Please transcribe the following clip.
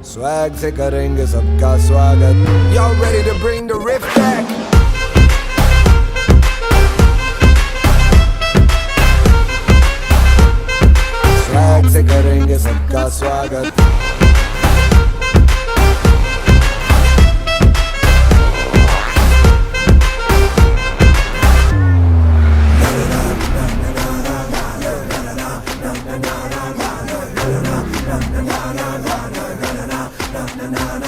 Swag से करेंगे सबका स्वागत. Y'all ready to bring the riff back? Swag से करेंगे सबका स्वागत. Na na